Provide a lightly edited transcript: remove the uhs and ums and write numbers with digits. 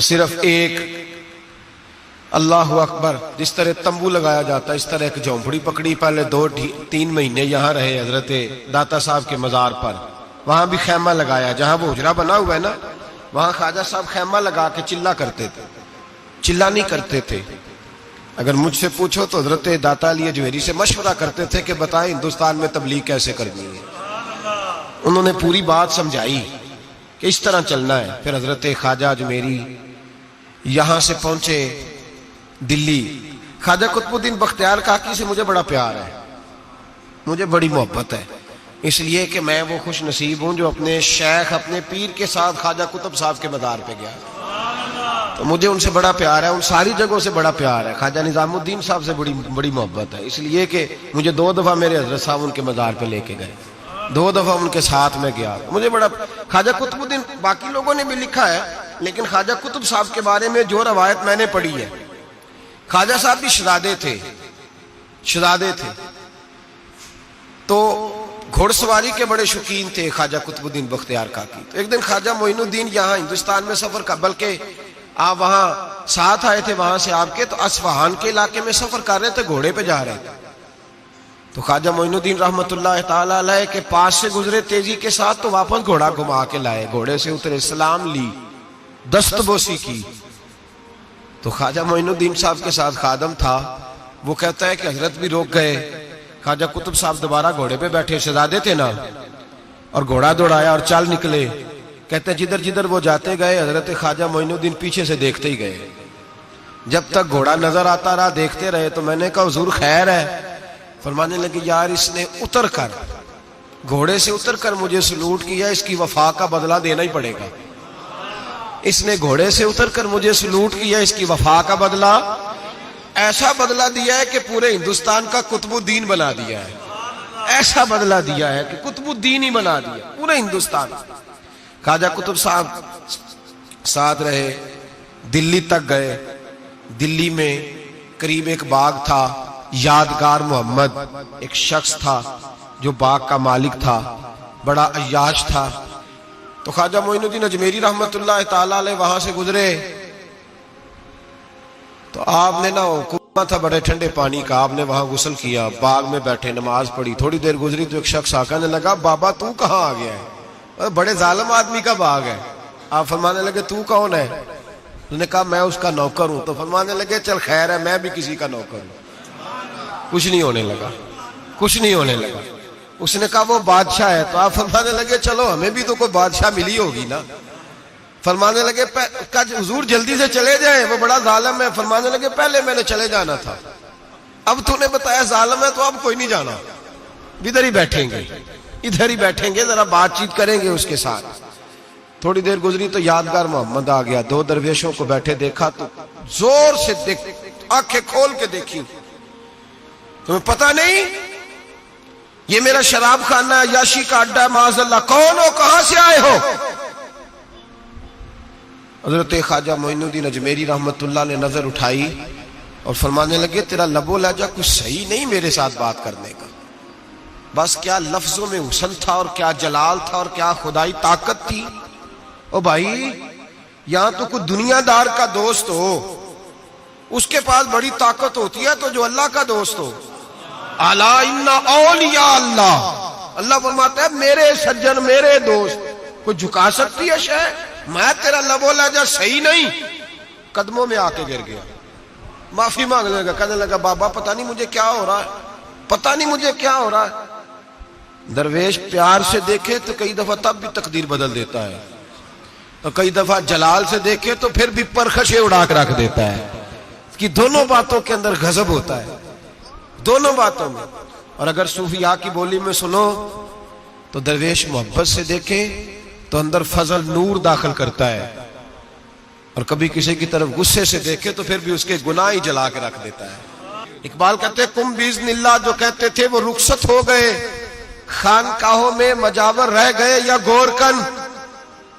صرف ایک اللہ اکبر، جس طرح تمبو لگایا جاتا ہے اس طرح ایک جھونپڑی پکڑی، پہلے 2-3 مہینے یہاں رہے حضرت داتا صاحب کے مزار پر، وہاں بھی خیمہ لگایا، جہاں وہ حجرہ بنا ہوا ہے نا وہاں خواجہ صاحب خیمہ لگا کے چلا کرتے تھے، چلا نہیں کرتے تھے۔ اگر مجھ سے پوچھو تو حضرت داتا علی اجمیری سے مشورہ کرتے تھے کہ بتائیں ہندوستان میں تبلیغ کیسے کرنی ہے، انہوں نے پوری بات سمجھائی کہ اس طرح چلنا ہے۔ پھر حضرت خواجہ اجمیری یہاں سے پہنچے دلی۔ خواجہ قطب الدین بختیار کاکی سے مجھے بڑا پیار ہے، مجھے بڑی محبت ہے، اس لیے کہ میں وہ خوش نصیب ہوں جو اپنے شیخ اپنے پیر کے ساتھ خواجہ قطب صاحب کے مزار پہ گیا، تو مجھے ان سے بڑا پیار ہے، ان ساری جگہوں سے بڑا پیار ہے۔ خواجہ نظام الدین صاحب سے بڑی محبت ہے، اس لیے کہ مجھے 2 دفعہ میرے حضرت صاحب ان کے مزار پہ لے کے گئے، 2 دفعہ ان کے ساتھ میں گیا، مجھے بڑا۔ خواجہ قطب الدین باقی لوگوں نے بھی لکھا ہے، لیکن خواجہ قطب صاحب کے بارے میں جو روایت میں نے پڑھی ہے، خواجہ صاحب بھی شہزادے تھے تو گھوڑ سواری کے بڑے شوقین تھے خواجہ قطب الدین بختیار کاکی۔ تو ایک دن خواجہ معین الدین یہاں ہندوستان میں سفر کا، بلکہ آپ وہاں ساتھ آئے تھے وہاں سے آپ کے، تو اصفہان کے علاقے میں سفر کر رہے تھے، گھوڑے پہ جا رہے تھے، تو خواجہ معین الدین رحمت اللہ تعالیٰ علیہ کے پاس سے گزرے تیزی کے ساتھ، تو واپس گھوڑا گھما کے لائے، گھوڑے سے اترے، سلام لی، دست بوسی کی، تو خواجہ معین الدین صاحب کے ساتھ خادم تھا، وہ کہتا ہے کہ حضرت بھی روک گئے، خواجہ قطب صاحب دوبارہ گھوڑے پہ بیٹھے، شہزادے تھے نا، اور گھوڑا دوڑایا اور چل نکلے، کہتے ہیں جدھر جدھر وہ جاتے گئے حضرت خواجہ معین الدین پیچھے سے دیکھتے ہی گئے، جب تک گھوڑا نظر آتا رہا دیکھتے رہے۔ تو میں نے کہا حضور خیر ہے؟ فرمانے لگے یار اس نے اتر کر، گھوڑے سے اتر کر مجھے سلوٹ کیا، اس کی وفا کا بدلہ دینا ہی پڑے گا، اس نے گھوڑے سے اتر کر مجھے سلوٹ کیا، اس کی وفا کا بدلہ، ایسا بدلہ دیا ہے کہ پورے ہندوستان کا قطب الدین بنا دیا ہے، ایسا بدلہ دیا ہے کہ قطب الدین ہی بنا دیا پورے ہندوستان۔ خواجہ قطب صاحب ساتھ رہے، دلی تک گئے، دلی میں قریب ایک باغ تھا، یادگار محمد ایک شخص تھا جو باغ کا مالک تھا، بڑا عیاش تھا، تو خواجہ معین الدین اجمیری رحمت اللہ تعالیٰ علیہ وہاں سے گزرے، تو آپ نے نا کنواں تھا بڑے ٹھنڈے پانی کا، آپ نے وہاں غسل کیا، باغ میں بیٹھے نماز پڑھی، تھوڑی دیر گزری تو ایک شخص آکانے لگا بابا تو کہاں آ گیا ہے، بڑے ظالم آدمی کا باغ ہے۔ آپ فرمانے لگے تو کون ہے؟ انہوں نے کہا میں اس کا نوکر ہوں، تو فرمانے لگے چل خیر ہے میں بھی کسی کا نوکر ہوں۔ کچھ نہیں ہونے لگا، کچھ نہیں ہونے لگا۔ اس نے کہا وہ بادشاہ ہے، تو آپ فرمانے لگے چلو ہمیں بھی تو کوئی بادشاہ ملی ہوگی نا۔ فرمانے لگے حضور جلدی سے چلے جائیں وہ بڑا ظالم ہے۔ فرمانے لگے پہلے میں نے چلے جانا تھا، اب تو نے بتایا ظالم ہے تو اب کوئی نہیں جانا، ادھر ہی بیٹھیں گے، ادھر ہی بیٹھیں گے، ذرا بات چیت کریں گے اس کے ساتھ۔ تھوڑی دیر گزری تو یادگار محمد آ گیا، 2 درویشوں کو بیٹھے دیکھا تو زور سے آنکھیں کھول کے دیکھی، تمہیں پتہ نہیں یہ میرا شراب خانہ ہے، عیاشی کا اڈا ہے، معاذ اللہ، کون ہو، کہاں سے آئے ہو؟ حضرت خواجہ معین الدین اجمیری رحمت اللہ نے نظر اٹھائی اور فرمانے لگے تیرا لب و لہجہ کچھ صحیح نہیں میرے ساتھ بات کرنے کا، بس کیا لفظوں میں حسن تھا اور کیا جلال تھا اور کیا خدائی طاقت تھی۔ او بھائی یہاں تو کوئی دنیا دار کا دوست ہو اس کے پاس بڑی طاقت ہوتی ہے، تو جو اللہ کا دوست ہو، الا ان اولیاء اللہ، اللہ فرماتا ہے میرے سجن میرے دوست، کوئی جھکا سکتی ہے شے؟ میں تیرا لب و لہجہ صحیح نہیں، قدموں میں آ کے گر گیا، معافی مانگنے لگا، کہنے لگا بابا پتہ نہیں مجھے کیا ہو رہا ہے، پتہ نہیں مجھے کیا ہو رہا ہے۔ درویش پیار سے دیکھے تو کئی دفعہ تب بھی تقدیر بدل دیتا ہے، اور کئی دفعہ جلال سے دیکھے تو پھر بھی پرخشیں اڑا کے رکھ دیتا ہے، کہ دونوں باتوں کے اندر غضب ہوتا ہے، دونوں باتوں میں۔ اور اگر صوفیاء کی بولی میں سنو تو درویش محبت سے دیکھے تو اندر فضل نور داخل کرتا ہے، اور کبھی کسی کی طرف غصے سے دیکھے تو پھر بھی اس کے گناہ ہی جلا کے رکھ دیتا ہے۔ اقبال کہتے کم باذن اللہ جو کہتے تھے وہ رخصت ہو گئے، خانقاہوں میں مجاور رہ گئے یا گورکن،